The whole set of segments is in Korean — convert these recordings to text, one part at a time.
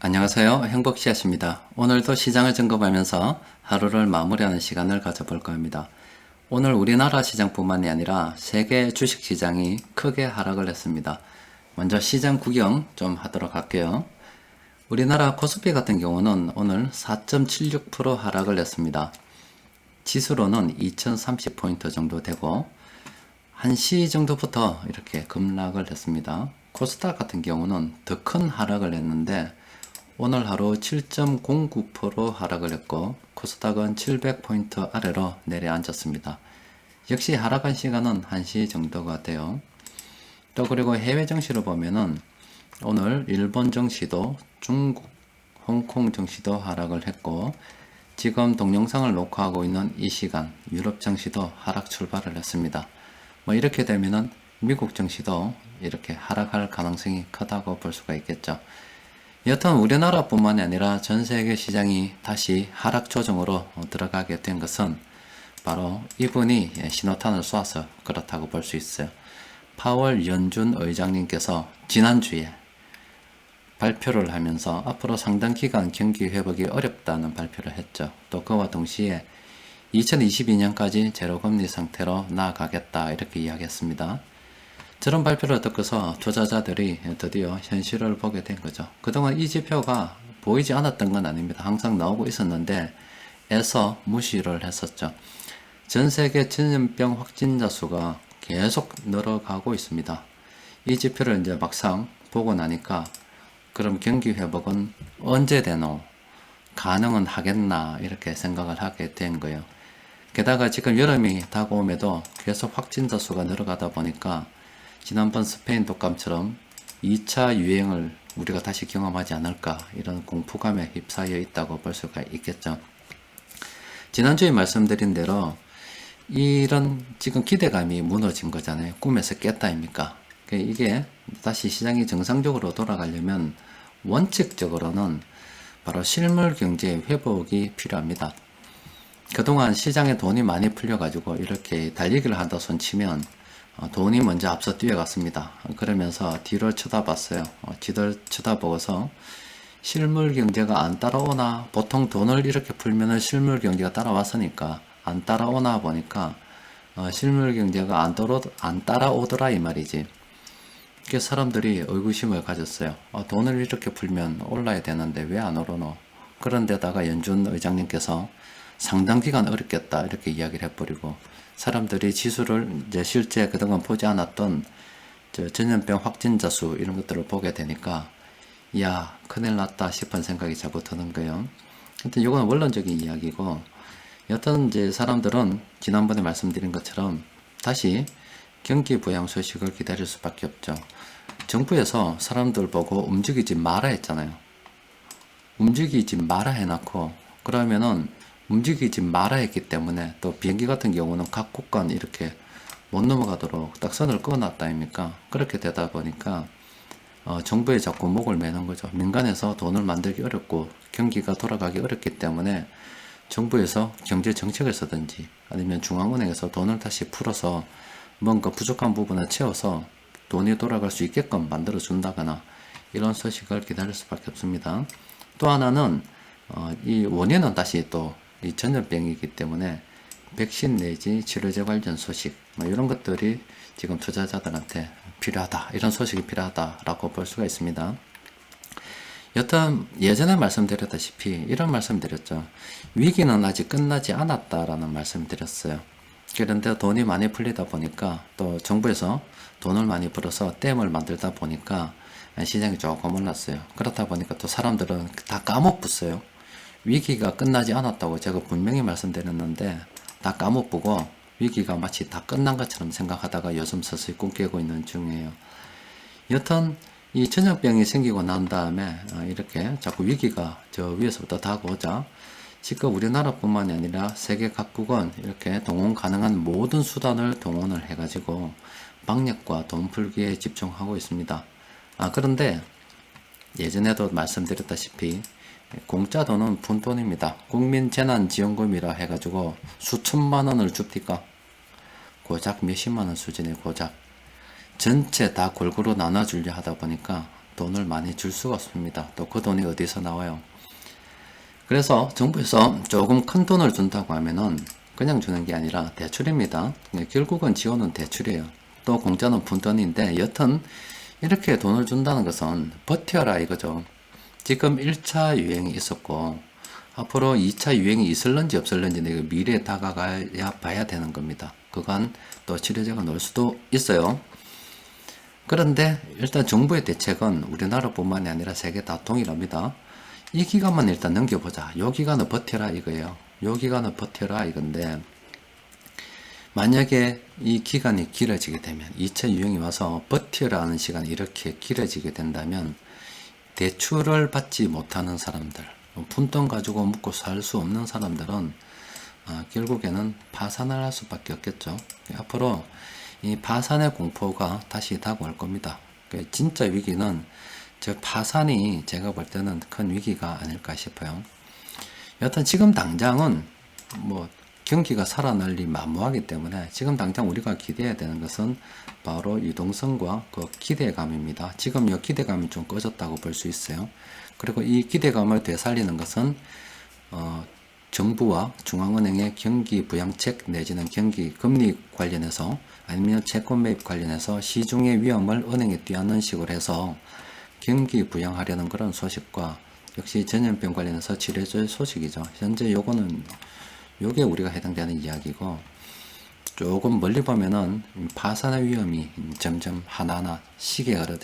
안녕하세요. 행복씨앗입니다. 오늘도 시장을 점검하면서 하루를 마무리하는 시간을 가져볼까 합니다. 오늘 우리나라 시장뿐만이 아니라 세계 주식시장이 크게 하락을 했습니다. 먼저 시장 구경 좀 하도록 할게요. 우리나라 코스피 같은 경우는 오늘 4.76% 하락을 했습니다. 지수로는 2030포인트 정도 되고 1시 정도부터 이렇게 급락을 했습니다. 코스닥 같은 경우는 더 큰 하락을 했는데 오늘 하루 7.09% 하락을 했고 코스닥은 700포인트 아래로 내려앉았습니다. 역시 하락한 시간은 1시 정도가 돼요. 또 그리고 해외 증시를 보면은 오늘 일본 증시도 중국, 홍콩 증시도 하락을 했고 지금 동영상을 녹화하고 있는 이 시간 유럽 증시도 하락 출발을 했습니다. 이렇게 되면은 미국 증시도 이렇게 하락할 가능성이 크다고 볼 수가 있겠죠. 여튼 우리나라뿐만이 아니라 전 세계 시장이 다시 하락 조정으로 들어가게 된 것은 바로 이분이 신호탄을 쏴서 그렇다고 볼 수 있어요. 파월 연준 의장님께서 지난주에 발표를 하면서 앞으로 상당 기간 경기 회복이 어렵다는 발표를 했죠. 또 그와 동시에 2022년까지 제로금리 상태로 나아가겠다 이렇게 이야기했습니다. 저런 발표를 듣고서 투자자들이 드디어 현실을 보게 된 거죠. 그동안 이 지표가 보이지 않았던 건 아닙니다. 항상 나오고 있었는데 에서 무시를 했었죠. 전 세계 전염병 확진자 수가 계속 늘어가고 있습니다. 이 지표를 이제 막상 보고 나니까 그럼 경기 회복은 언제 되노? 가능은 하겠나? 이렇게 생각을 하게 된 거예요. 게다가 지금 여름이 다가옴에도 계속 확진자 수가 늘어가다 보니까 지난번 스페인 독감처럼 2차 유행을 우리가 다시 경험하지 않을까 이런 공포감에 휩싸여 있다고 볼 수가 있겠죠. 지난주에 말씀드린 대로 이런 지금 기대감이 무너진 거잖아요. 꿈에서 깼다입니까? 이게 다시 시장이 정상적으로 돌아가려면 원칙적으로는 바로 실물 경제 회복이 필요합니다. 그동안 시장에 돈이 많이 풀려가지고 이렇게 달리기를 한다 손 치면 돈이 먼저 앞서 뛰어갔습니다. 그러면서 뒤를 쳐다봤어요. 뒤를 쳐다보고서 실물 경제가 안 따라오나, 보통 돈을 이렇게 풀면은 실물 경제가 따라왔으니까 안 따라오나 보니까 실물 경제가 안 따라오더라 이 말이지. 그게 사람들이 의구심을 가졌어요. 돈을 이렇게 풀면 올라야 되는데 왜 안 오르노? 그런데다가 연준 의장님께서 상당 기간 어렵겠다 이렇게 이야기를 해버리고 사람들이 지수를 이제 실제 그동안 보지 않았던 전염병 확진자 수 이런 것들을 보게 되니까 야 큰일 났다 싶은 생각이 자꾸 드는 거예요. 하여튼 이건 원론적인 이야기고 여튼 이제 사람들은 지난번에 말씀드린 것처럼 다시 경기 부양 소식을 기다릴 수밖에 없죠. 정부에서 사람들 보고 움직이지 마라 했잖아요. 움직이지 마라 해놓고 그러면은 움직이지 마라 했기 때문에 또 비행기 같은 경우는 각 국간 이렇게 못 넘어가도록 딱 선을 그어놨다 아닙니까? 그렇게 되다 보니까 정부에 자꾸 목을 매는 거죠. 민간에서 돈을 만들기 어렵고 경기가 돌아가기 어렵기 때문에 정부에서 경제 정책을 쓰든지 아니면 중앙은행에서 돈을 다시 풀어서 뭔가 부족한 부분을 채워서 돈이 돌아갈 수 있게끔 만들어 준다거나 이런 소식을 기다릴 수밖에 없습니다. 또 하나는 이 원인은 다시 또 이 전염병이기 때문에 백신 내지 치료제 관련 소식 이런 것들이 지금 투자자들한테 필요하다, 이런 소식이 필요하다라고 볼 수가 있습니다. 여튼 예전에 말씀드렸다시피 이런 말씀드렸죠. 위기는 아직 끝나지 않았다라는 말씀드렸어요. 그런데 돈이 많이 풀리다 보니까 또 정부에서 돈을 많이 벌어서 댐을 만들다 보니까 시장이 조금 올랐어요. 그렇다 보니까 또 사람들은 다 까먹었어요. 위기가 끝나지 않았다고 제가 분명히 말씀드렸는데 다 까먹고 위기가 마치 다 끝난 것처럼 생각하다가 요즘 서서히 꿈 깨고 있는 중이에요. 여튼 이 전염병이 생기고 난 다음에 이렇게 자꾸 위기가 저 위에서부터 다가오자 지금 우리나라뿐만이 아니라 세계 각국은 이렇게 동원 가능한 모든 수단을 동원을 해가지고 방역과 돈 풀기에 집중하고 있습니다. 그런데 예전에도 말씀드렸다시피 공짜 돈은 푼돈입니다. 국민재난지원금이라 해가지고 수천만 원을 줍니까? 고작 몇십만 원 수준의 고작 전체 다 골고루 나눠주려 하다 보니까 돈을 많이 줄 수가 없습니다. 또 그 돈이 어디서 나와요? 그래서 정부에서 조금 큰 돈을 준다고 하면은 그냥 주는 게 아니라 대출입니다. 결국은 지원은 대출이에요. 또 공짜는 푼돈인데 여튼 이렇게 돈을 준다는 것은 버텨라 이거죠. 지금 1차 유행이 있었고 앞으로 2차 유행이 있을런지 없을런지 미래에 다가가야 봐야 되는 겁니다. 그간 또 치료제가 나올 수도 있어요. 그런데 일단 정부의 대책은 우리나라뿐만이 아니라 세계 다 동일합니다. 이 기간만 일단 넘겨보자. 요 기간을 버텨라 이거예요. 요 기간을 버텨라 이건데 만약에 이 기간이 길어지게 되면 2차 유행이 와서 버텨라는 시간이 이렇게 길어지게 된다면 대출을 받지 못하는 사람들, 푼돈 가지고 먹고 살 수 없는 사람들은 결국에는 파산을 할 수밖에 없겠죠. 앞으로 이 파산의 공포가 다시 다가올 겁니다. 진짜 위기는 즉 파산이 제가 볼 때는 큰 위기가 아닐까 싶어요. 여튼 지금 당장은 뭐 경기가 살아날리 만무하기 때문에 지금 당장 우리가 기대해야 되는 것은 바로 유동성과 그 기대감입니다. 지금 이 기대감이 좀 꺼졌다고 볼 수 있어요. 그리고 이 기대감을 되살리는 것은 정부와 중앙은행의 경기 부양책 내지는 경기 금리 관련해서 아니면 채권 매입 관련해서 시중의 위험을 은행에 뛰어는 식으로 해서 경기 부양하려는 그런 소식과 역시 전염병 관련해서 치료제 소식이죠. 현재 요게 우리가 해당되는 이야기고 조금 멀리 보면은 파산의 위험이 점점 하나하나 시계가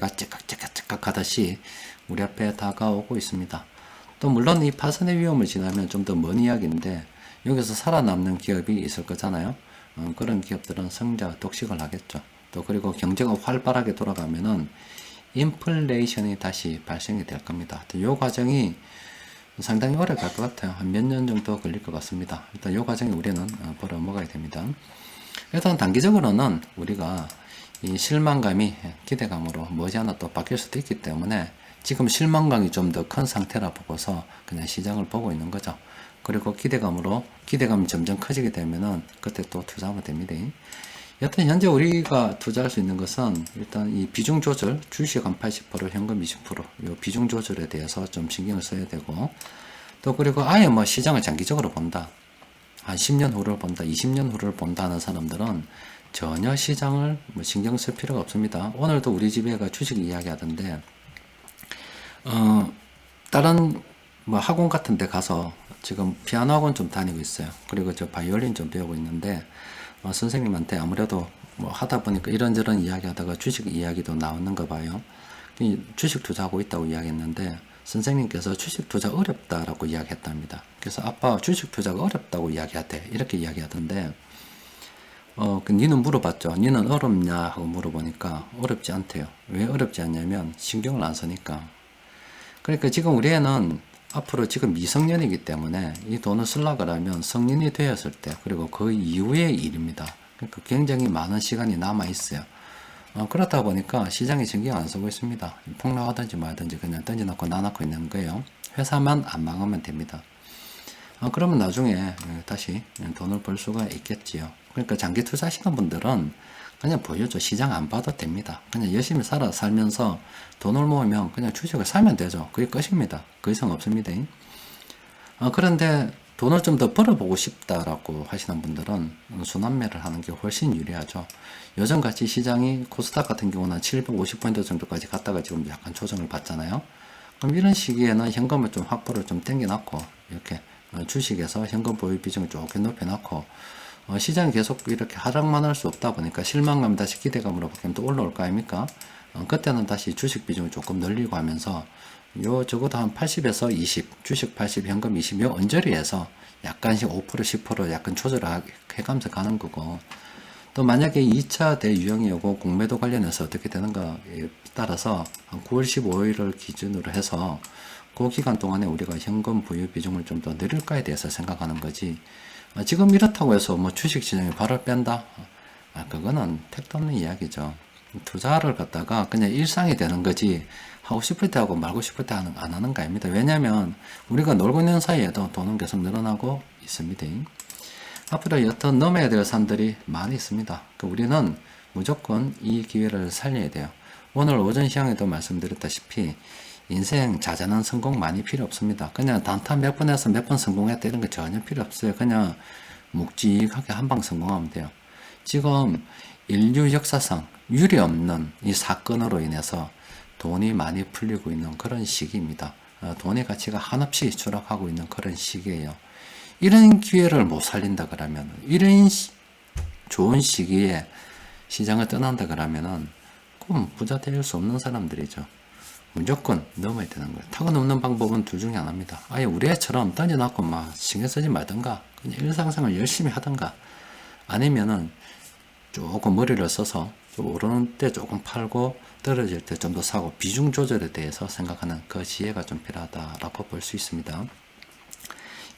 째깍째깍째깍 하듯이 우리 앞에 다가오고 있습니다. 또 물론 이 파산의 위험을 지나면 좀 더 먼 이야기인데 여기서 살아남는 기업이 있을 거잖아요. 그런 기업들은 성장 독식을 하겠죠. 또 그리고 경제가 활발하게 돌아가면은 인플레이션이 다시 발생이 될 겁니다. 이 과정이 상당히 오래 갈 것 같아요. 한 몇 년 정도 걸릴 것 같습니다. 일단 이 과정에 우리는 벌어 먹어야 됩니다. 일단 단기적으로는 우리가 이 실망감이 기대감으로 머지않아 또 바뀔 수도 있기 때문에 지금 실망감이 좀 더 큰 상태라 보고서 그냥 시장을 보고 있는 거죠. 그리고 기대감이 점점 커지게 되면은 그때 또 투자하면 됩니다. 여튼 현재 우리가 투자할 수 있는 것은 일단 이 비중 조절, 주식 한 80%, 현금 20%, 이 비중 조절에 대해서 좀 신경을 써야 되고, 또 그리고 아예 뭐 시장을 장기적으로 본다, 한 10년 후를 본다, 20년 후를 본다 하는 사람들은 전혀 시장을 뭐 신경 쓸 필요가 없습니다. 오늘도 우리 집에가 주식 이야기 하던데, 다른 뭐 학원 같은 데 가서 지금 피아노 학원 좀 다니고 있어요. 그리고 저 바이올린 좀 배우고 있는데, 선생님한테 아무래도 뭐 하다 보니까 이런저런 이야기 하다가 주식 이야기도 나오는가 봐요. 주식 투자하고 있다고 이야기했는데 선생님께서 주식 투자 어렵다라고 이야기했답니다. 그래서 아빠 주식 투자가 어렵다고 이야기하대 이렇게 이야기하던데 니는 물어봤죠. 니는 어렵냐 하고 물어보니까 어렵지 않대요. 왜 어렵지 않냐면 신경을 안 쓰니까. 그러니까 지금 우리 애는 앞으로 지금 미성년이기 때문에 이 돈을 쓰려고 하면 성인이 되었을 때 그리고 그 이후의 일입니다. 그러니까 굉장히 많은 시간이 남아 있어요. 그렇다 보니까 시장에 신경 안 쓰고 있습니다. 폭락하든지 말든지 그냥 던져놓고 놔놓고 있는 거예요. 회사만 안 망하면 됩니다. 그러면 나중에 다시 돈을 벌 수가 있겠지요. 그러니까 장기 투자하시는 분들은 그냥 보여줘. 시장 안 봐도 됩니다. 그냥 열심히 살면서 돈을 모으면 그냥 주식을 사면 되죠. 그게 끝입니다. 그 이상 없습니다. 그런데 돈을 좀 더 벌어보고 싶다라고 하시는 분들은 순환매를 하는 게 훨씬 유리하죠. 요즘같이 시장이 코스닥 같은 경우는 750포인트 정도까지 갔다가 지금 약간 조정을 받잖아요. 그럼 이런 시기에는 현금을 좀 확보를 좀 당겨놨고 이렇게 주식에서 현금 보유 비중을 조금 높여놓고 시장이 계속 이렇게 하락만 할 수 없다 보니까 실망감 다시 기대감으로 바뀌면 또 올라올 거 아닙니까? 그때는 다시 주식 비중을 조금 늘리고 하면서 적어도 한 80에서 20, 주식 80, 현금 20, 언저리에서 약간씩 5%, 10% 약간 조절을 해가면서 가는 거고, 또 만약에 2차 대유행이 오고 공매도 관련해서 어떻게 되는가에 따라서 한 9월 15일을 기준으로 해서 그 기간 동안에 우리가 현금 보유 비중을 좀 더 늘릴까에 대해서 생각하는 거지. 지금 이렇다고 해서 뭐 주식 시장에 발을 뺀다? 그거는 택도 없는 이야기죠. 투자를 갖다가 그냥 일상이 되는 거지 하고 싶을 때 하고 말고 싶을 때 안 하는 거 아닙니다. 왜냐면 우리가 놀고 있는 사이에도 돈은 계속 늘어나고 있습니다. 앞으로 여튼 넘어야 될 산들이 많이 있습니다. 우리는 무조건 이 기회를 살려야 돼요. 오늘 오전 시장에도 말씀드렸다시피 인생 자잘한 성공 많이 필요 없습니다. 그냥 단타 몇 번 해서 몇 번 성공했다 이런 거 전혀 필요 없어요. 그냥 묵직하게 한 방 성공하면 돼요. 지금 인류 역사상 유례 없는 이 사건으로 인해서 돈이 많이 풀리고 있는 그런 시기입니다. 돈의 가치가 한없이 추락하고 있는 그런 시기예요. 이런 기회를 못 살린다 그러면, 이런 좋은 시기에 시장을 떠난다 그러면은 그럼 부자 될 수 없는 사람들이죠. 무조건 넘어야 되는 거예요. 타고 넘는 방법은 둘 중에 하나입니다. 아예 우리 애처럼 던져놓고 막 신경 쓰지 말든가 그냥 일상생활 열심히 하든가, 아니면은 조금 머리를 써서 좀 오르는 때 조금 팔고 떨어질 때 좀 더 사고, 비중 조절에 대해서 생각하는 그 지혜가 좀 필요하다라고 볼 수 있습니다.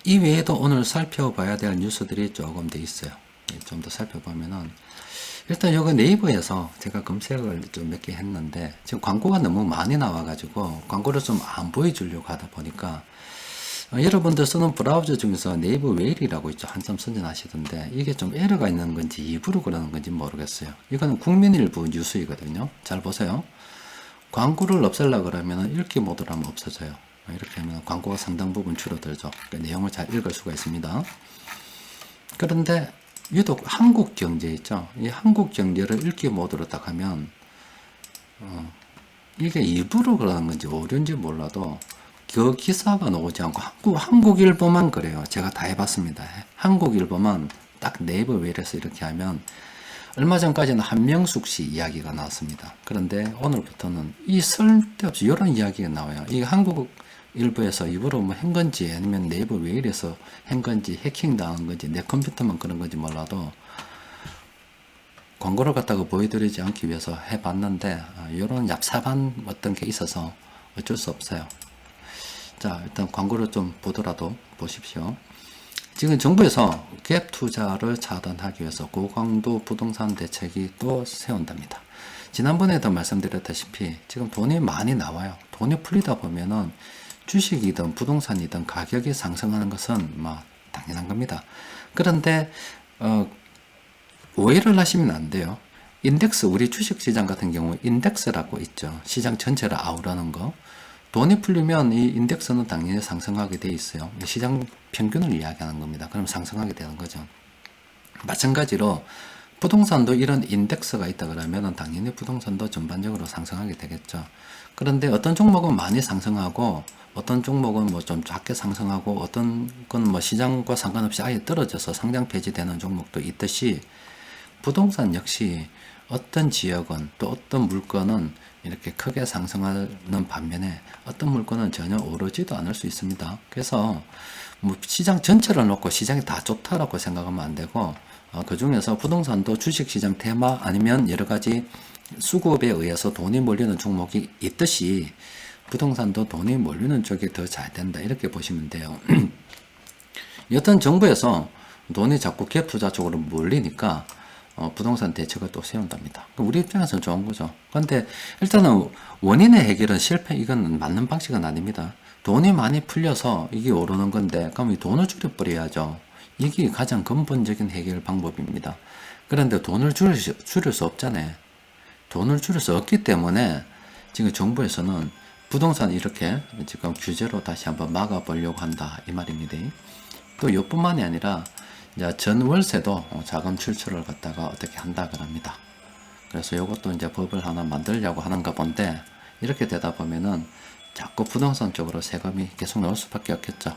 이 외에도 오늘 살펴봐야 될 뉴스들이 조금 더 있어요. 좀 더 살펴보면은, 일단 여기 네이버에서 제가 검색을 좀 몇 개 했는데 지금 광고가 너무 많이 나와가지고 광고를 좀 안 보여주려고 하다 보니까, 여러분들 쓰는 브라우저 중에서 네이버 웨일이라고 있죠. 한참 선전하시던데 이게 좀 에러가 있는 건지 일부러 그러는 건지 모르겠어요. 이거는 국민일보 뉴스이거든요. 잘 보세요. 광고를 없애려고 그러면 읽기 모드로 하면 없어져요. 이렇게 하면 광고가 상당 부분 줄어들죠. 그러니까 내용을 잘 읽을 수가 있습니다. 그런데 유독 한국경제 있죠. 이 한국경제를 읽기 모드로 딱 하면 이게 일부러 그러는 건지 오류인지 몰라도 그 기사가 나오지 않고 한국일보만 그래요. 제가 다 해봤습니다. 한국일보만 딱 네이버 웨일에서 이렇게 하면, 얼마 전까지는 한명숙 씨 이야기가 나왔습니다. 그런데 오늘부터는 이 쓸데없이 이런 이야기가 나와요. 이 한국일보에서 입으로 뭐 한 건지 아니면 네이버 웨일에서 한 건지 해킹 당한 건지 내 컴퓨터만 그런 건지 몰라도 광고를 갖다가 보여드리지 않기 위해서 해봤는데 이런 얍삽한 어떤 게 있어서 어쩔 수 없어요. 자, 일단 광고를 좀 보더라도 보십시오. 지금 정부에서 갭 투자를 차단하기 위해서 고강도 부동산 대책이 또 세운답니다. 지난번에도 말씀드렸다시피 지금 돈이 많이 나와요. 돈이 풀리다 보면은 주식이든 부동산이든 가격이 상승하는 것은 당연한 겁니다. 그런데 오해를 하시면 안 돼요. 인덱스, 우리 주식시장 같은 경우 인덱스라고 있죠. 시장 전체를 아우르는 거. 돈이 풀리면 이 인덱스는 당연히 상승하게 돼 있어요. 시장 평균을 이야기하는 겁니다. 그럼 상승하게 되는 거죠. 마찬가지로 부동산도 이런 인덱스가 있다 그러면 당연히 부동산도 전반적으로 상승하게 되겠죠. 그런데 어떤 종목은 많이 상승하고 어떤 종목은 뭐 좀 작게 상승하고 어떤 건 뭐 시장과 상관없이 아예 떨어져서 상장 폐지되는 종목도 있듯이, 부동산 역시 어떤 지역은 또 어떤 물건은 이렇게 크게 상승하는 반면에 어떤 물건은 전혀 오르지도 않을 수 있습니다. 그래서 뭐 시장 전체를 놓고 시장이 다 좋다라고 생각하면 안 되고, 그 중에서 부동산도 주식시장 테마 아니면 여러 가지 수급에 의해서 돈이 몰리는 종목이 있듯이 부동산도 돈이 몰리는 쪽이 더 잘 된다, 이렇게 보시면 돼요. 여튼 정부에서 돈이 자꾸 갭 투자 쪽으로 몰리니까 부동산 대책을 또 세운답니다. 우리 입장에서는 좋은 거죠. 그런데 일단은 원인의 해결은 실패, 이건 맞는 방식은 아닙니다. 돈이 많이 풀려서 이게 오르는 건데 그럼 이 돈을 줄여버려야죠. 이게 가장 근본적인 해결 방법입니다. 그런데 돈을 줄일 수 없잖아요. 돈을 줄일 수 없기 때문에 지금 정부에서는 부동산 이렇게 지금 규제로 다시 한번 막아보려고 한다, 이 말입니다. 또 이뿐만이 아니라 이제 전월세도 자금 출처를 갖다가 어떻게 한다 그럽니다. 그래서 이것도 이제 법을 하나 만들려고 하는가 본데, 이렇게 되다 보면은 자꾸 부동산 쪽으로 세금이 계속 나올 수밖에 없겠죠.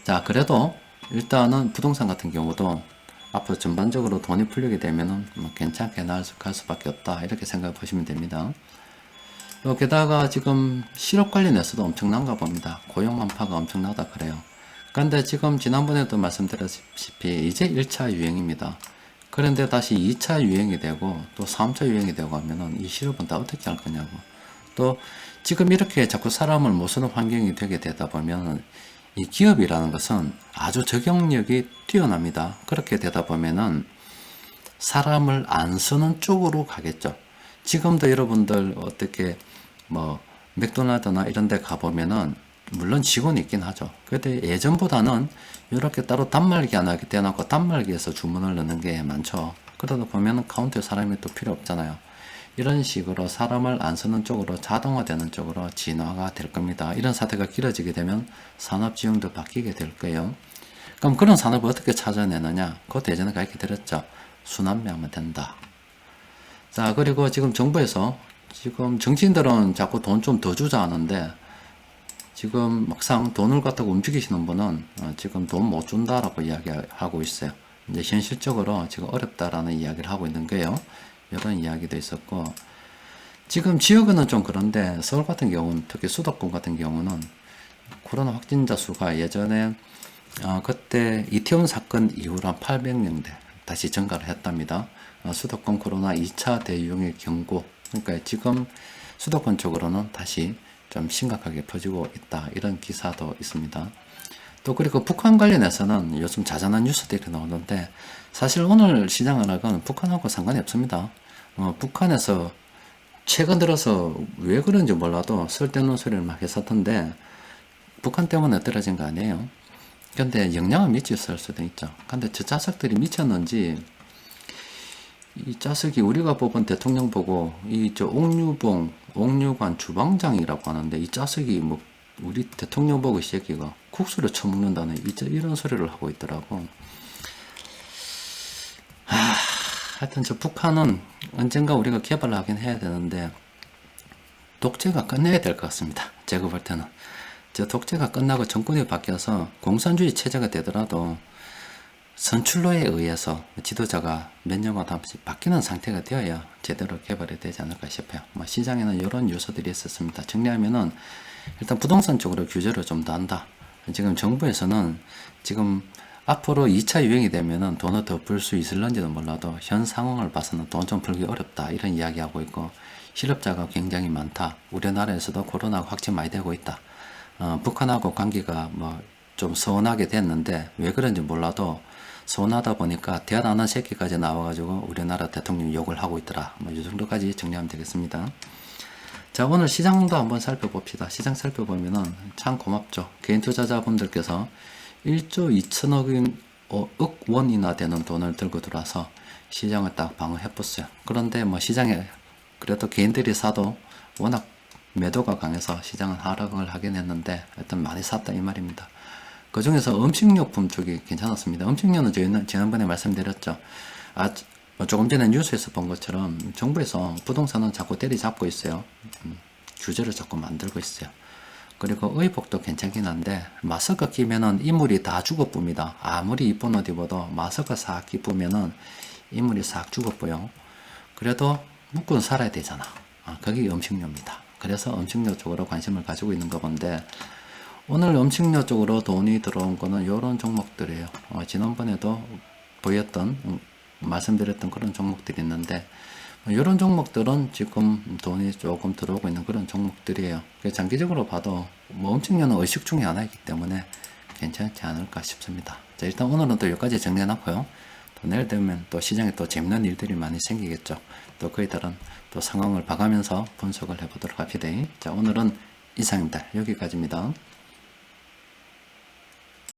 자, 그래도 일단은 부동산 같은 경우도 앞으로 전반적으로 돈이 풀리게 되면은 뭐 괜찮게 갈 수밖에 없다, 이렇게 생각해 보시면 됩니다. 게다가 지금 실업 관련해서도 엄청난가 봅니다. 고용 완파가 엄청나다 그래요. 그런데 지금 지난번에도 말씀드렸다시피 이제 1차 유행입니다. 그런데 다시 2차 유행이 되고 또 3차 유행이 되고 하면은 이 실업은 다 어떻게 할 거냐고. 또 지금 이렇게 자꾸 사람을 못 쓰는 환경이 되게 되다 보면 이 기업이라는 것은 아주 적용력이 뛰어납니다. 그렇게 되다 보면은 사람을 안 쓰는 쪽으로 가겠죠. 지금도 여러분들 어떻게 뭐 맥도날드나 이런 데 가보면은 물론 직원이 있긴 하죠. 그런데 예전보다는 이렇게 따로 단말기 하나 이렇게 떼어놓고 단말기에서 주문을 넣는 게 많죠. 그러다 보면 카운터에 사람이 또 필요 없잖아요. 이런 식으로 사람을 안 쓰는 쪽으로 자동화되는 쪽으로 진화가 될 겁니다. 이런 사태가 길어지게 되면 산업지형도 바뀌게 될 거예요. 그럼 그런 산업을 어떻게 찾아내느냐? 그것도 예전에 가르쳐 드렸죠. 순환매하면 된다. 자, 그리고 지금 정부에서 지금 정치인들은 자꾸 돈 좀 더 주자 하는데 지금 막상 돈을 갖다가 움직이시는 분은 지금 돈 못 준다라고 이야기하고 있어요. 이제 현실적으로 지금 어렵다라는 이야기를 하고 있는 거예요. 이런 이야기도 있었고, 지금 지역은 좀 그런데 서울 같은 경우는 특히 수도권 같은 경우는 코로나 확진자 수가 예전에 그때 이태원 사건 이후로 한 800명대 다시 증가를 했답니다. 수도권 코로나 2차 대유행의 경고. 그러니까 지금 수도권 쪽으로는 다시 좀 심각하게 퍼지고 있다. 이런 기사도 있습니다. 또 그리고 북한 관련해서는 요즘 자잘한 뉴스들이 나오는데 사실 오늘 시장 하락은 북한하고 상관이 없습니다. 북한에서 최근 들어서 왜 그런지 몰라도 쓸데없는 소리를 막 했었던데 북한 때문에 떨어진 거 아니에요. 근데 영향을 미쳤을 수도 있죠. 근데 저 자석들이 미쳤는지 이 자석이 우리가 뽑은 대통령 보고 옥류관 주방장이라고 하는데 이 자석이 뭐 우리 대통령 보고 이 새끼가 국수를 처먹는다는 이런 소리를 하고 있더라고. 하여튼 저 북한은 언젠가 우리가 개발을 하긴 해야 되는데 독재가 끝내야 될 것 같습니다. 제가 볼 때는. 저 독재가 끝나고 정권이 바뀌어서 공산주의 체제가 되더라도 선출로에 의해서 지도자가 몇 년마다 한 번씩 바뀌는 상태가 되어야 제대로 개발이 되지 않을까 싶어요. 시장에는 이런 요소들이 있었습니다. 정리하면은 일단 부동산 쪽으로 규제를 좀 더 한다. 지금 정부에서는 지금 앞으로 2차 유행이 되면은 돈을 더 벌 수 있을런지도 몰라도 현 상황을 봐서는 돈 좀 벌기 어렵다. 이런 이야기하고 있고 실업자가 굉장히 많다. 우리나라에서도 코로나가 확진 많이 되고 있다. 북한하고 관계가 좀 서운하게 됐는데 왜 그런지 몰라도 서운하다 보니까 대안 안 한 새끼까지 나와가지고 우리나라 대통령 욕을 하고 있더라. 이 정도까지 정리하면 되겠습니다. 자, 오늘 시장도 한번 살펴봅시다. 시장 살펴보면은 참 고맙죠. 개인 투자자분들께서 1조 2천억 원이나 되는 돈을 들고 들어와서 시장을 딱 방어해봤어요. 그런데 시장에 그래도 개인들이 사도 워낙 매도가 강해서 시장은 하락을 하긴 했는데 하여튼 많이 샀다 이 말입니다. 그 중에서 음식료품 쪽이 괜찮았습니다. 음식료는 저희는 지난번에 말씀드렸죠. 조금 전에 뉴스에서 본 것처럼 정부에서 부동산은 자꾸 때리잡고 있어요. 규제를 자꾸 만들고 있어요. 그리고 의복도 괜찮긴 한데 마스크 끼면은 인물이 다 죽어봅니다. 아무리 이쁜 옷 입어도 마스크 싹 끼쁘면은 인물이 싹 죽어보여. 그래도 먹고는 살아야 되잖아. 그게 음식료입니다. 그래서 음식료 쪽으로 관심을 가지고 있는 거 본데 오늘 음식료 쪽으로 돈이 들어온 거는 이런 종목들이에요. 지난번에도 말씀드렸던 그런 종목들이 있는데 이런 종목들은 지금 돈이 조금 들어오고 있는 그런 종목들이에요. 장기적으로 봐도 음식료는 의식 중에 하나이기 때문에 괜찮지 않을까 싶습니다. 자, 일단 오늘은 또 여기까지 정리해놨고요. 또 내일 되면 또 시장에 또 재밌는 일들이 많이 생기겠죠. 또 그에 따른 또 상황을 봐가면서 분석을 해보도록 합시다. 자, 오늘은 이상입니다. 여기까지입니다.